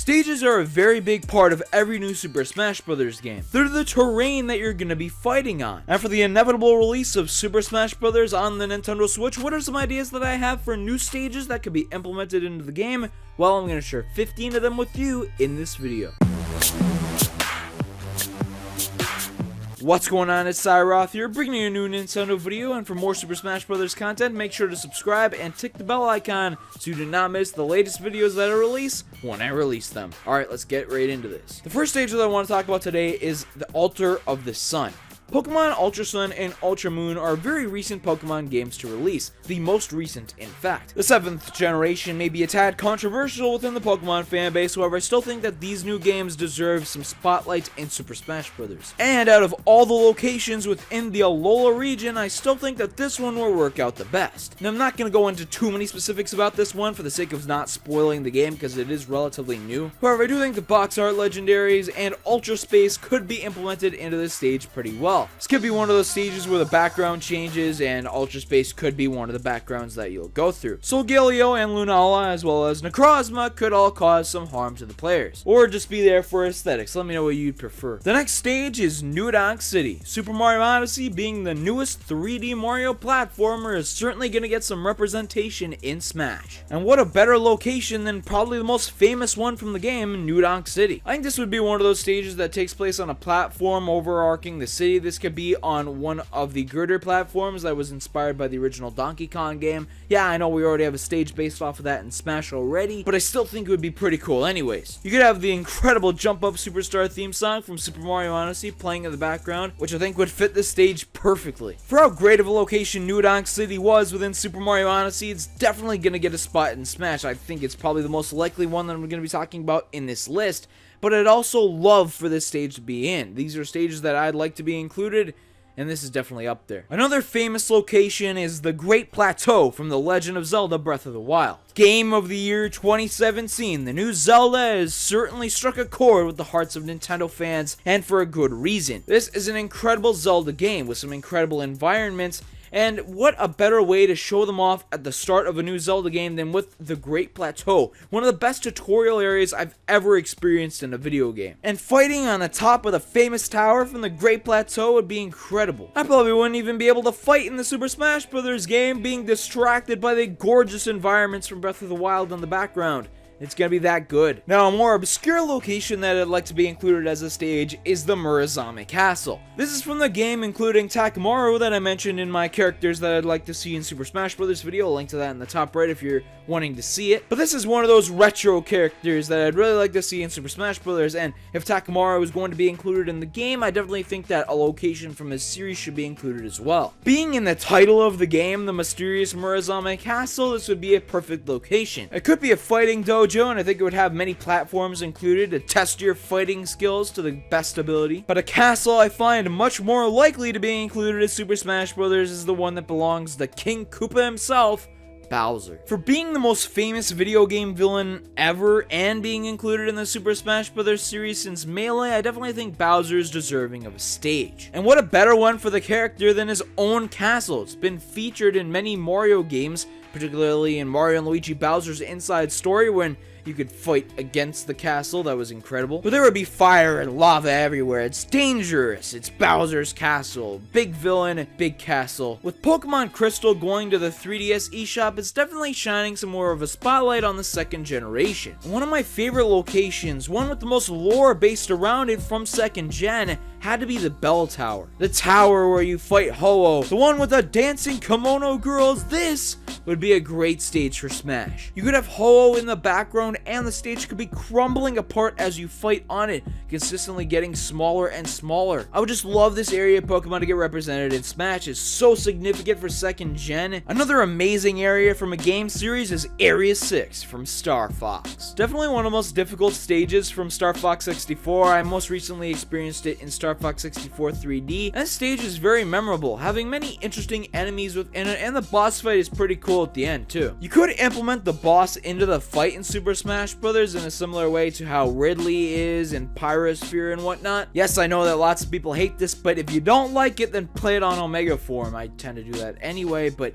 Stages are a very big part of every new Super Smash Bros. Game. They're the terrain that you're going to be fighting on. And for the inevitable release of Super Smash Bros. On the Nintendo Switch, what are some ideas that I have for new stages that could be implemented into the game? Well, I'm going to share 15 of them with you in this video. What's going on, it's Cyroth here, bringing you a new Nintendo video, and for more Super Smash Bros. Content, make sure to subscribe and tick the bell icon so you do not miss the latest videos that I release when I release them. Alright, let's get right into this. The first stage that I want to talk about today is the Altar of the Sun. Pokemon Ultra Sun and Ultra Moon are very recent Pokemon games to release, the most recent in fact. The 7th generation may be a tad controversial within the Pokemon fanbase, however I still think that these new games deserve some spotlight in Super Smash Bros. And out of all the locations within the Alola region, I still think that this one will work out the best. Now I'm not going to go into too many specifics about this one for the sake of not spoiling the game because it is relatively new. However, I do think the box art legendaries and Ultra Space could be implemented into this stage pretty well. This could be one of those stages where the background changes, and Ultra Space could be one of the backgrounds that you'll go through. Solgaleo and Lunala, as well as Necrozma, could all cause some harm to the players, or just be there for aesthetics. Let me know what you'd prefer. The next stage is New Donk City. Super Mario Odyssey, being the newest 3D Mario platformer, is certainly going to get some representation in Smash. And what a better location than probably the most famous one from the game, New Donk City. I think this would be one of those stages that takes place on a platform overarching the city. This could be on one of the girder platforms that was inspired by the original Donkey Kong game. Yeah, I know we already have a stage based off of that in Smash already, but I still think it would be pretty cool anyways. You could have the incredible Jump Up Superstar theme song from Super Mario Odyssey playing in the background, which I think would fit this stage perfectly. For how great of a location New Donk City was within Super Mario Odyssey, it's definitely going to get a spot in Smash. I think it's probably the most likely one that I'm going to be talking about in this list, but I'd also love for this stage to be in. These are stages that I'd like to be included, and this is definitely up there. Another famous location is the Great Plateau from The Legend of Zelda Breath of the Wild. Game of the Year 2017, the new Zelda has certainly struck a chord with the hearts of Nintendo fans, and for a good reason. This is an incredible Zelda game with some incredible environments, and what a better way to show them off at the start of a new Zelda game than with the Great Plateau, one of the best tutorial areas I've ever experienced in a video game. And fighting on the top of the famous tower from the Great Plateau would be incredible. I probably wouldn't even be able to fight in the Super Smash Bros. Game, being distracted by the gorgeous environments from Breath of the Wild in the background. It's gonna be that good. Now, a more obscure location that I'd like to be included as a stage is the Marissa Me Castle. This is from the game, including Takamaru that I mentioned in my characters that I'd like to see in Super Smash Bros. Video. I'll link to that in the top right if you're wanting to see it. But this is one of those retro characters that I'd really like to see in Super Smash Bros. And if Takamaru is going to be included in the game, I definitely think that a location from his series should be included as well. Being in the title of the game, the mysterious Marissa Me Castle, this would be a perfect location. It could be a fighting dojo, and I think it would have many platforms included to test your fighting skills to the best ability. But a castle I find much more likely to be included in Super Smash Bros. Is the one that belongs to King Koopa himself, Bowser. For being the most famous video game villain ever and being included in the Super Smash Bros. Series since Melee, I definitely think Bowser is deserving of a stage. And what a better one for the character than his own castle. It's been featured in many Mario games, particularly in Mario & Luigi Bowser's Inside Story, when you could fight against the castle. That was incredible. But there would be fire and lava everywhere. It's dangerous. It's Bowser's castle. Big villain, big castle. With Pokemon Crystal going to the 3DS eShop, it's definitely shining some more of a spotlight on the 2nd generation. One of my favorite locations, one with the most lore based around it from 2nd gen, had to be the Bell Tower. The tower where you fight Ho-Oh, the one with the dancing kimono girls. This would be a great stage for Smash. You could have Ho-Oh in the background, and the stage could be crumbling apart as you fight on it, consistently getting smaller and smaller. I would just love this area of Pokemon to get represented in Smash. It's so significant for 2nd gen. Another amazing area from a game series is Area 6 from Star Fox. Definitely one of the most difficult stages from Star Fox 64. I most recently experienced it in Star Fox 64 3D. That stage is very memorable, having many interesting enemies within it, and the boss fight is pretty cool at the end too. You could implement the boss into the fight in Super Smash Bros. In a similar way to how Ridley is in Pyrosphere and whatnot. Yes, I know that lots of people hate this, but if you don't like it, then play it on Omega form. I tend to do that anyway, but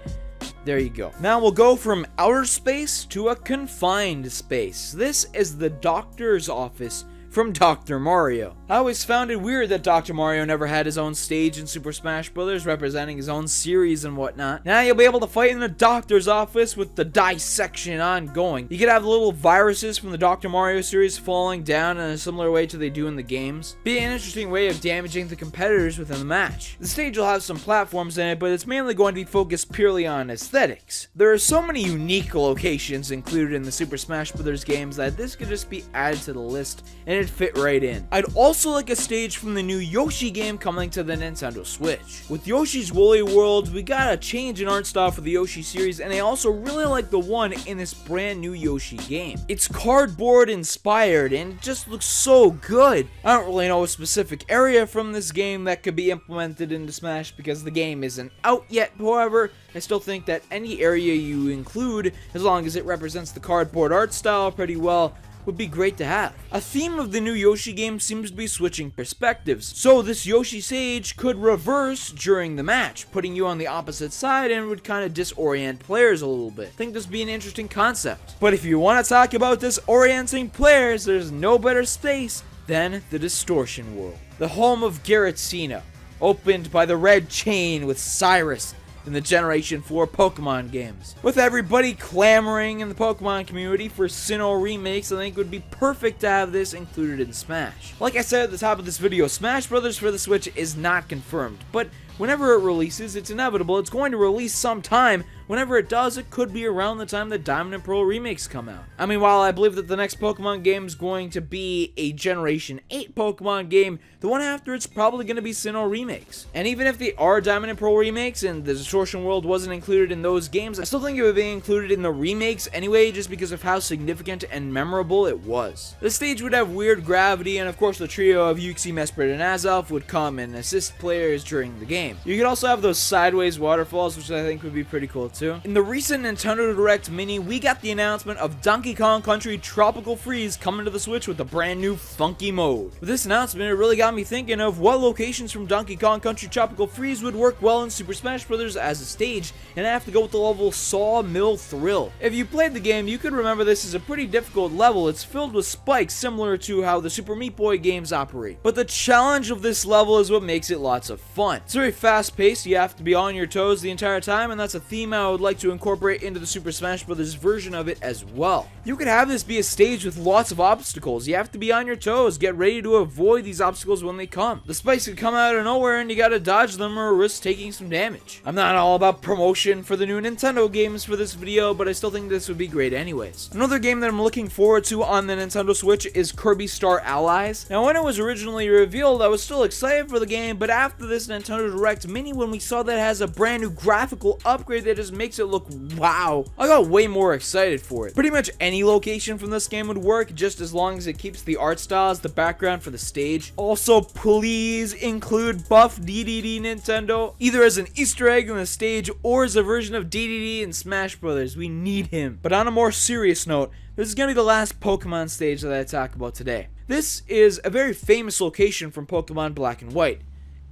There you go. Now we'll go from outer space to a confined space. This is the doctor's office from Dr. Mario. I always found it weird that Dr. Mario never had his own stage in Super Smash Bros. Representing his own series and whatnot. Now you'll be able to fight in the doctor's office with the dissection ongoing. You could have little viruses from the Dr. Mario series falling down in a similar way to they do in the games. Be an interesting way of damaging the competitors within the match. The stage will have some platforms in it, but it's mainly going to be focused purely on aesthetics. There are so many unique locations included in the Super Smash Bros. Games that this could just be added to the list and it'd fit right in. I'd also like a stage from the new Yoshi game coming to the Nintendo Switch. With Yoshi's Woolly World, we got a change in art style for the Yoshi series, and I also really like the one in this brand new Yoshi game. It's cardboard inspired and it just looks so good. I don't really know a specific area from this game that could be implemented into Smash because the game isn't out yet. However, I still think that any area you include, as long as it represents the cardboard art style pretty well, would be great to have. A theme of the new Yoshi game seems to be switching perspectives, so this Yoshi stage could reverse during the match, putting you on the opposite side and would kind of disorient players a little bit. I think this would be an interesting concept. But if you want to talk about disorienting players, there's no better space than the Distortion World. The home of Giratina, opened by the Red Chain with Cyrus in the Generation 4 Pokemon games. With everybody clamoring in the Pokemon community for Sinnoh remakes, I think it would be perfect to have this included in Smash. Like I said at the top of this video, Smash Bros. For the Switch is not confirmed, but whenever it releases, it's inevitable. It's going to release sometime. Whenever it does, it could be around the time the Diamond and Pearl remakes come out. I mean, while I believe that the next Pokemon game is going to be a Generation 8 Pokemon game, the one after it's probably going to be Sinnoh remakes. And even if they are Diamond and Pearl remakes and the Distortion World wasn't included in those games, I still think it would be included in the remakes anyway, just because of how significant and memorable it was. The stage would have weird gravity, and of course the trio of Yuxi, Mesprit, and Azelf would come and assist players during the game. You could also have those sideways waterfalls, which I think would be pretty cool too. In the recent Nintendo Direct Mini, we got the announcement of Donkey Kong Country Tropical Freeze coming to the Switch with a brand new funky mode. With this announcement, it really got me thinking of what locations from Donkey Kong Country Tropical Freeze would work well in Super Smash Bros. As a stage, and I have to go with the level Sawmill Thrill. If you played the game, you could remember this is a pretty difficult level. It's filled with spikes similar to how the Super Meat Boy games operate. But the challenge of this level is what makes it lots of fun. It's very fast paced, you have to be on your toes the entire time, and that's a theme I would like to incorporate into the Super Smash Bros. Version of it as well. You could have this be a stage with lots of obstacles. You have to be on your toes, get ready to avoid these obstacles when they come. The spikes could come out of nowhere and you gotta dodge them or risk taking some damage. I'm not all about promotion for the new Nintendo games for this video, but I still think this would be great anyways. Another game that I'm looking forward to on the Nintendo Switch is Kirby Star Allies. Now when it was originally revealed, I was still excited for the game, but after this Nintendo Direct Mini, when we saw that it has a brand new graphical upgrade that just makes it look wow, I got way more excited for it. Pretty much any location from this game would work, just as long as it keeps the art style as the background for the stage. Also, please include Buff DDD Nintendo, either as an Easter egg in the stage or as a version of DDD in Smash Bros. We need him. But on a more serious note, this is going to be the last Pokemon stage that I talk about today. This is a very famous location from Pokemon Black and White.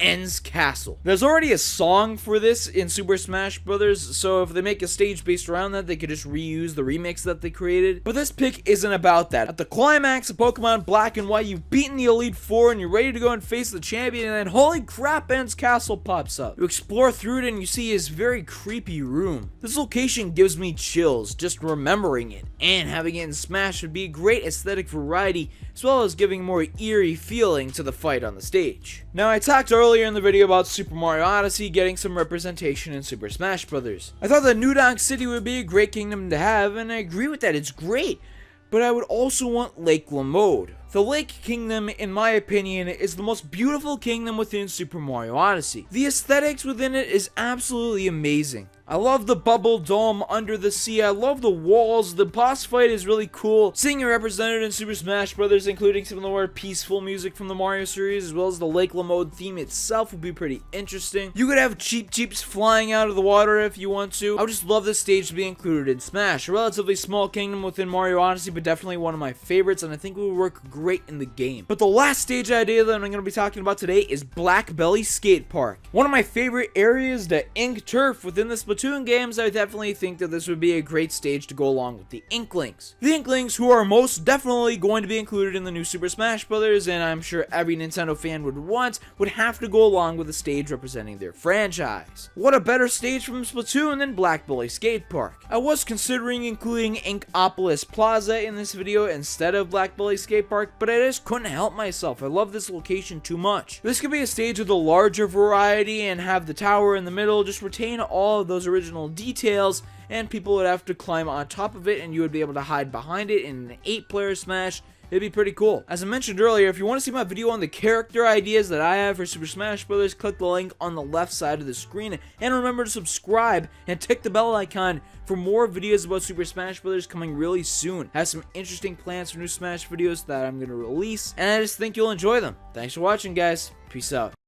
N's Castle. There's already a song for this in Super Smash Bros., so if they make a stage based around that, they could just reuse the remix that they created. But this pick isn't about that. At the climax of Pokemon Black and White, you've beaten the Elite Four and you're ready to go and face the champion, and then holy crap, N's Castle pops up. You explore through it and you see his very creepy room. This location gives me chills just remembering it, and having it in Smash would be a great aesthetic variety, as well as giving more eerie feeling to the fight on the stage. Now, I talked earlier in the video about Super Mario Odyssey getting some representation in Super Smash Bros. I thought that New Donk City would be a great kingdom to have, and I agree with that, it's great. But I would also want Lake Lamode. The Lake Kingdom, in my opinion, is the most beautiful kingdom within Super Mario Odyssey. The aesthetics within it is absolutely amazing. I love the bubble dome under the sea, I love the walls, the boss fight is really cool. Seeing it represented in Super Smash Bros., including some of the more peaceful music from the Mario series, as well as the Lake Lamode theme itself, would be pretty interesting. You could have Cheep Cheeps flying out of the water if you want to. I would just love this stage to be included in Smash. A relatively small kingdom within Mario Odyssey, but definitely one of my favorites, and I think it would work great great in the game. But the last stage idea that I'm going to be talking about today is Black-Bellied Skatepark. One of my favorite areas to ink turf within the Splatoon games. I definitely think that this would be a great stage to go along with the Inklings. The Inklings, who are most definitely going to be included in the new Super Smash Bros., and I'm sure every Nintendo fan would have to go along with a stage representing their franchise. What a better stage from Splatoon than Black-Bellied Skatepark. I was considering including Inkopolis Plaza in this video instead of Black-Bellied Skatepark, but I just couldn't help myself. I love this location too much. This could be a stage with a larger variety and have the tower in the middle, just retain all of those original details, and people would have to climb on top of it and you would be able to hide behind it in an 8-player Smash. It'd be pretty cool. As I mentioned earlier, if you want to see my video on the character ideas that I have for Super Smash Bros., click the link on the left side of the screen. And remember to subscribe and tick the bell icon for more videos about Super Smash Bros. Coming really soon. I have some interesting plans for new Smash videos that I'm going to release, and I just think you'll enjoy them. Thanks for watching, guys. Peace out.